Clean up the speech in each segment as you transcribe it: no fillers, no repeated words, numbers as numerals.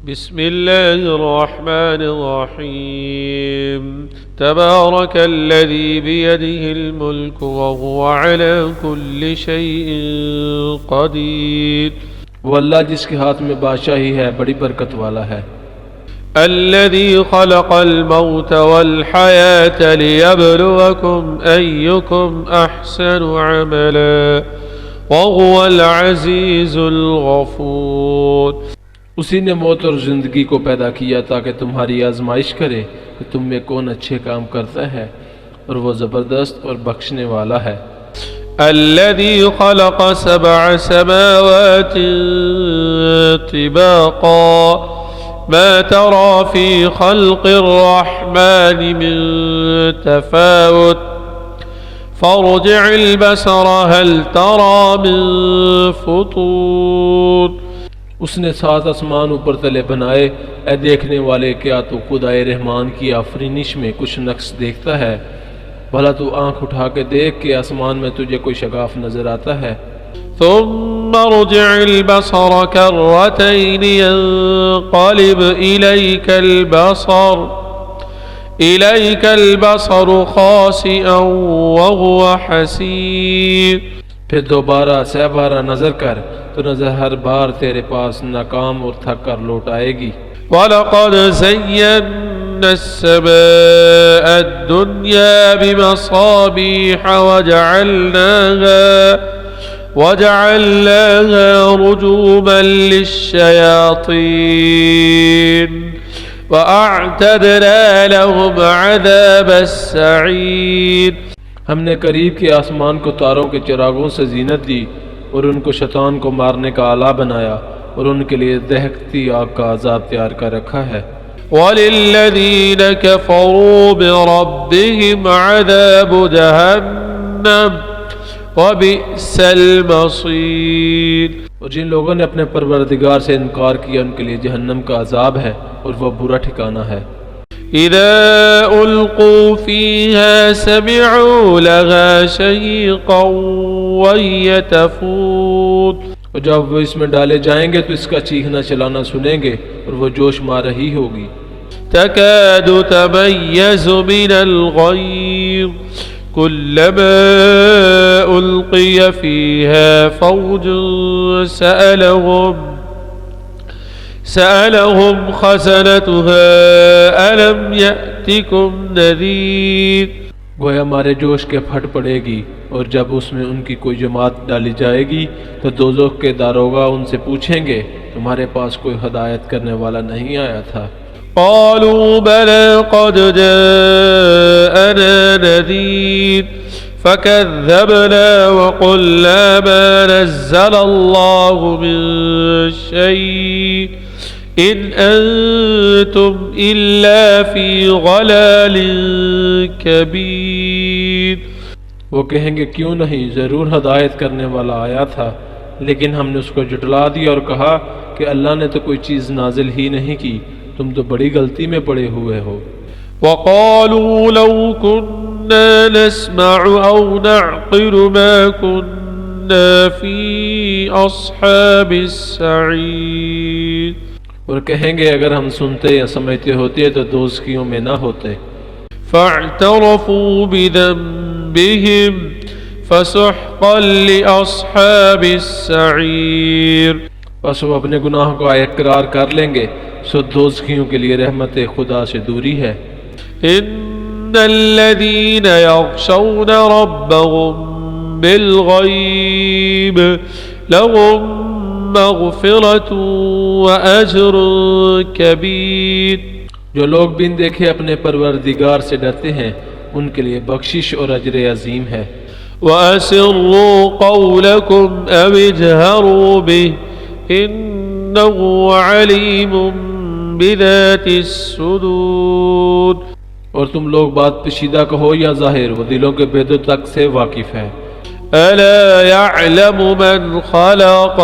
بسم الله الرحمن الرحيم تبارك الذي بيده الملك وهو على كل شيء قدير وہ اللہ جس کے ہاتھ میں بادشاہی ہے بڑی برکت والا ہے۔ الذي خلق الموت والحياة ليبلوكم أيكم أحسن عملا وهو العزيز الغفور۔ اسی نے موت اور زندگی کو پیدا کیا تاکہ تمہاری آزمائش کرے کہ تم میں کون اچھے کام کرتا ہے، اور وہ زبردست اور بخشنے والا ہے۔ الذي خلق 7 سماوات طباقا ما ترى في خلق الرحمن من تفاوت فارجع البصر هل ترى من فطور۔ اس نے 7 آسمان اوپر تلے بنائے، اے دیکھنے والے کیا تو خدائے رحمان کی آفرینش میں کچھ نقص دیکھتا ہے؟ بھلا تو آنکھ اٹھا کے دیکھ کہ آسمان میں تجھے کوئی شگاف نظر آتا ہے؟ ثم ارجع البصر كرتين ينقلب إليك البصر خاسئا وهو حسير۔ پھر دوبارہ 6 بار نظر کر تو نظر ہر بار تیرے پاس ناکام اور تھک کر لوٹ آئے گی۔ وَلَقَدْ زَيَّنَّا السَّمَاءَ الدُّنْيَا بِمَصَابِيحَ وَجَعَلْنَاهَا رُجُومًا لِلشَّيَاطِينِ وَأَعْتَدْنَا لَهُمْ عَذَابَ السَّعِيرِ۔ ہم نے قریب کے آسمان کو تاروں کے چراغوں سے زینت دی اور ان کو شیطان کو مارنے کا آلہ بنایا، اور ان کے لیے دہکتی آگ کا عذاب تیار کر رکھا ہے۔ وَلِلَّذِينَ كَفَرُوا بِرَبِّهِمْ عَذَابُ جَهَنَّمَ وَبِئْسَ الْمَصِيرُ۔ اور جن لوگوں نے اپنے پروردگار سے انکار کیا ان کے لیے جہنم کا عذاب ہے، اور وہ برا ٹھکانہ ہے۔ إِذَا أُلْقُوا فِيهَا سَمِعُوا لَهَا شَهِيقًا وَهِيَ تَفُورُ۔ اور جب وہ اس میں ڈالے جائیں گے تو اس کا چیخنا چلانا سنیں گے، اور وہ جوش مار رہی ہوگی۔ تَكَادُ تَمَيَّزُ مِنَ الْغَيْظِ كُلَّمَا أُلْقِيَ فِيهَا فَوْجٌ سألهم خزنتها ألم يأتكم نذير۔ گویا ہمارے جوش کے پھٹ پڑے گی، اور جب اس میں ان کی کوئی جماعت ڈالی جائے گی تو دوزخ کے داروغہ ان سے پوچھیں گے تمہارے پاس کوئی ہدایت کرنے والا نہیں آیا تھا؟ قالوا بلى قد جاءنا نذير فكذبنا وقلنا ما نزل الله من شيء إن أنتم إلا في ضلال كبير۔ وہ کہیں گے کیوں نہیں، ضرور ہدایت کرنے والا آیا تھا، لیکن ہم نے اس کو جھٹلا دیا اور کہا کہ اللہ نے تو کوئی چیز نازل ہی نہیں کی، تم تو بڑی غلطی میں پڑے ہوئے ہو۔ وقالوا لو كنا نسمع أو نعقل ما كنا في أصحاب السعير۔ اور کہیں گے اگر ہم سنتے یا سمجھتے ہوتے تو دوزخیوں میں نہ ہوتے۔ فاعترفوا بذنبهم فسحقا لأصحاب السعير۔ بس وہ اپنے گناہ کو اقرار کر لیں گے، سو دوزخیوں کے لیے رحمت خدا سے دوری ہے۔ ان الذين يخشون ربهم بالغيب لهم مغفرة وأجر كبير۔ جو لوگ بن دیکھے اپنے پروردگار سے ڈرتے ہیں ان کے لیے بخشش اور اجر عظیم ہے۔ وَأَسِرُّوا قَوْلَكُمْ أَوِ اجْهَرُوا بِهِ إِنَّهُ عَلِيمٌ بِذَاتِ الصُّدُورِ۔ اور تم لوگ بات پشیدہ کہو یا ظاہر، وہ دلوں کے بیدوں تک سے واقف ہے۔ أَلَا يَعْلَمُ مَنْ خَلَقَ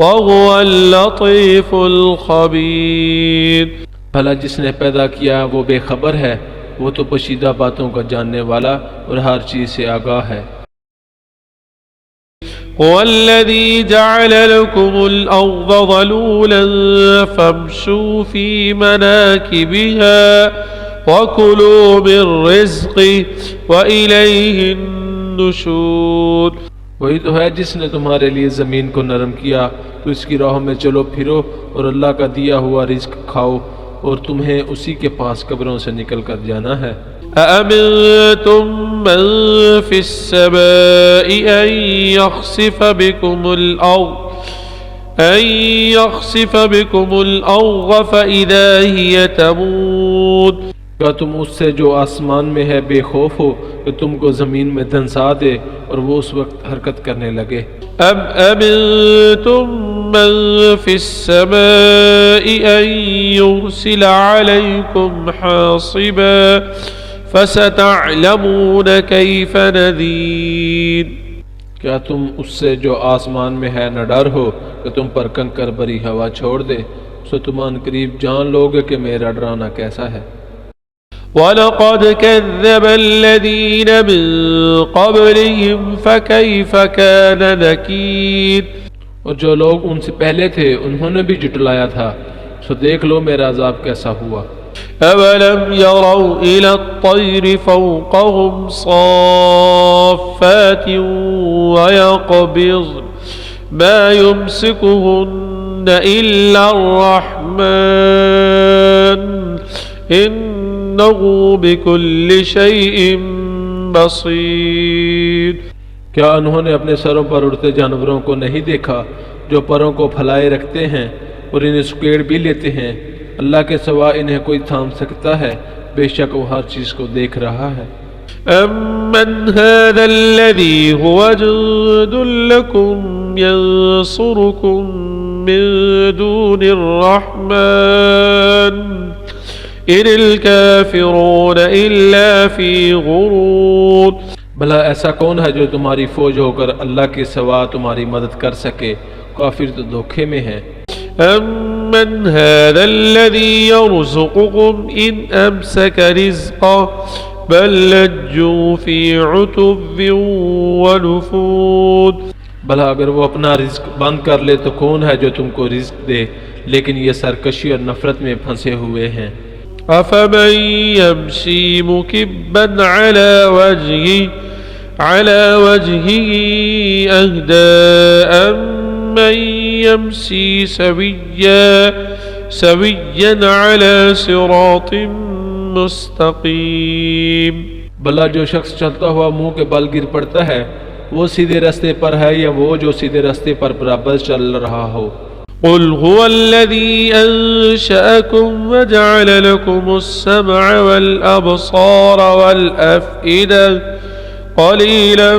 وَهُوَ اللَّطِيفُ الْخَبِيرُ۔ بھلا جس نے پیدا کیا وہ بے خبر ہے، وہ تو پشیدہ باتوں کا جاننے والا اور ہر چیز سے آگاہ ہے۔ هو الذي جعل لكم الأرض ظلولا فامشوا في مناكبها وكلوا من رزقه وإليه النشور. وہی تو ہے جس نے تمہارے لیے زمین کو نرم کیا، تو اس کی راہوں میں چلو پھرو اور اللہ کا دیا ہوا رزق کھاؤ، اور تمہیں اسی کے پاس قبروں سے نکل کر جانا ہے۔ أأمنتم من في السماء أن يخسف بكم الأرض فإذا هي تمور. کیا تم اس سے جو آسمان میں ہے بے خوف ہو کہ تم کو زمین میں دھنسا دے اور وہ اس وقت حرکت کرنے لگے؟ أم أمنتم من في السماء أن يرسل عليكم حاصبا فستعلمون كيف نذير. کیا تم اس سے جو آسمان میں ہے نہ ڈر ہو کہ تم پر کنکر بری ہوا چھوڑ دے، سو تم ان قریب جان لوگے کہ میرا ڈرانا کیسا ہے۔ وَلَقَدْ كَذَّبَ الَّذِينَ مِن قَبْلِهِمْ فَكَيْفَ كَانَ نَكِيرِ. اور جو لوگ ان سے پہلے تھے انہوں نے بھی جھٹلایا تھا، سو دیکھ لو میرا عذاب کیسا ہوا۔ أَوَلَمْ يَرَوْا إِلَى الطَّيْرِ فَوْقَهُمْ صَافَّاتٍ وَيَقْبِضْنَ مَا يُمْسِكُهُنَّ إِلَّا الرَّحْمَنُ إِنَّهُ بِكُلِّ شَيْءٍ بَصِيرٌ. کیا انہوں نے اپنے سروں پر اڑتے جانوروں کو نہیں دیکھا جو پروں کو پھلائے رکھتے ہیں اور انہیں سکیڑ بھی لیتے ہیں؟ اللہ کے سوا انہیں کوئی تھام سکتا ہے؟ بے شک وہ ہر چیز کو دیکھ رہا ہے۔ أَمَّنْ هَذَا الَّذِي هُوَ جُندٌ لَكُمْ يَنصُرُكُم مِّن دُونِ الرَّحْمَنِ إِنِ الْكَافِرُونَ إِلَّا فِي غُرُورٍ. بھلا ایسا کون ہے جو تمہاری فوج ہو کر اللہ کے سوا تمہاری مدد کر سکے؟ کافر تو دھوکے میں ہیں۔ أَمَّنْ هَذَا الَّذِي يَرْزُقُكُمْ إِنْ أَمْسَكَ رِزْقَهُ بَل لَجُّوا فِي عُتُوٍّ وَنُفُورٍ. بھلا اگر وہ اپنا رزق بند کر لے تو کون ہے جو تم کو رزق دے؟ لیکن یہ سرکشی اور نفرت میں پھنسے ہوئے ہیں۔ أَفَمَن يَمْشِي مُكِبًّا عَلَى وَجْهِهِ أَهْدَىٰ أَمَّن يَمْشِي سَوِيًّا عَلَى صِرَاطٍ مُسْتَقِيمٍ. بھلا جو شخص چلتا ہوا منہ کے بل گر پڑتا ہے وہ سیدھے راستے پر ہے یا وہ جو سیدھے راستے پر برابر چل رہا ہو؟ قل هو الذي أنشأكم وجعل لكم السمع والأبصار والأفئدة قليلا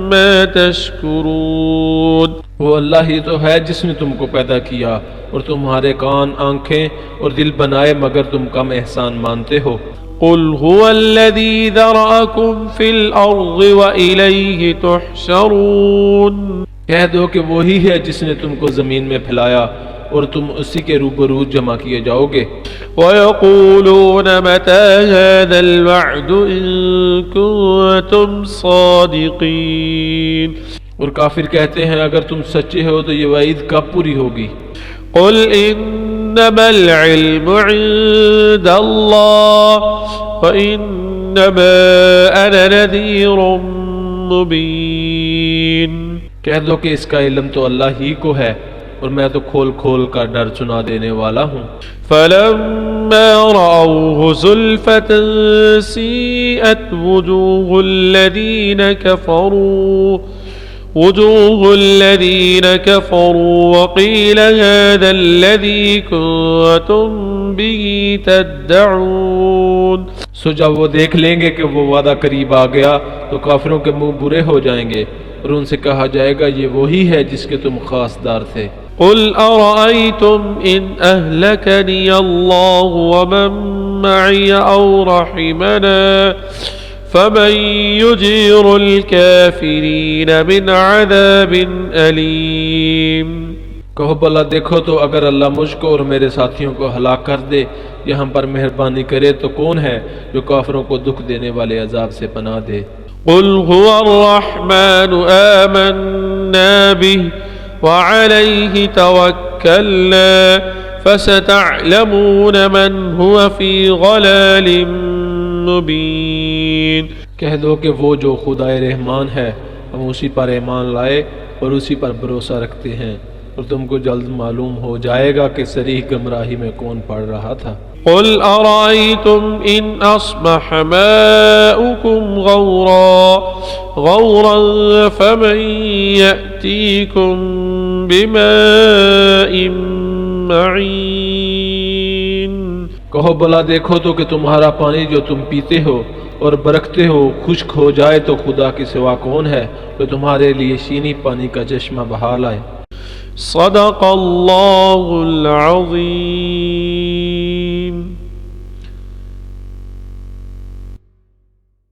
ما تشكرون. وہ اللہ ہی تو ہے جس نے تم کو پیدا کیا اور تمہارے کان، آنکھیں اور دل بنائے، مگر تم کم احسان مانتے ہو۔ قل هو الذي ذرأكم في الأرض وإليه تحشرون. کہہ دو کہ وہی ہے جس نے تم کو زمین میں پھیلایا اور تم اسی کے روبرو جمع کیے جاؤ گے۔ وَيَقُولُونَ مَتَى هَذَا الْوَعْدُ إِن كُنتُمْ صَادِقِينَ. اور کافر کہتے ہیں اگر تم سچے ہو تو یہ وعید کب پوری ہوگی؟ قُلْ إِنَّمَا الْعِلْمُ عِندَ اللَّهِ وَإِنَّمَا أَنَا نَذِيرٌ مُبِينٌ. کہہ دو کہ اس کا علم تو اللہ ہی کو ہے اور میں تو کھول کھول کر ڈر سنا دینے والا ہوں۔ فَلَمَّا رَأَوْهُ زُلْفَةً سِيئَتْ وُجُوهُ الَّذِينَ كَفَرُوا وَقِيلَ هَذَا الَّذِي كُنتُم بِهِ تَدَّعُونَ. سو جب وہ دیکھ لیں گے کہ وہ وعدہ قریب آ گیا تو کافروں کے منہ برے ہو جائیں گے اور ان سے کہا جائے گا یہ وہی ہے جس کے تم خاصدار تھے۔ قُلْ أَرَأَيْتُمْ إِنْ أَهْلَكَنِيَ اللَّهُ وَمَن مَّعِيَ أَوْ رَحِمَنَا فَمَن يُجِيرُ الْكَافِرِينَ مِنْ عَذَابٍ أَلِيمٍ. کہو بھلا دیکھو تو اگر اللہ مجھ کو اور میرے ساتھیوں کو ہلاک کر دے یا ہم پر مہربانی کرے تو کون ہے جو کافروں کو دکھ دینے والے عذاب سے پناہ دے؟ قُلْ هُوَ الرَّحْمَنُ آمَنَّا آمنا به وعليه توكلنا فستعلمون من هو في ضلال مبين۔ کہہ دو کہ وہ جو خدائے رحمان ہے ہم اسی پر ایمان لائے اور اسی پر بھروسہ رکھتے ہیں، اور تم کو جلد معلوم ہو جائے گا کہ صریح گمراہی میں کون پڑ رہا تھا۔ قل أرأيتم إن أصبح ماؤكم غورا فمن يأتيكم بماء معين۔ کہو بلا دیکھو تو کہ تمہارا پانی جو تم پیتے ہو اور برکتے ہو خشک ہو جائے تو خدا کے سوا کون ہے جو تمہارے لیے شینی پانی کا چشمہ بہا لائے۔ صدق اللہ العظیم۔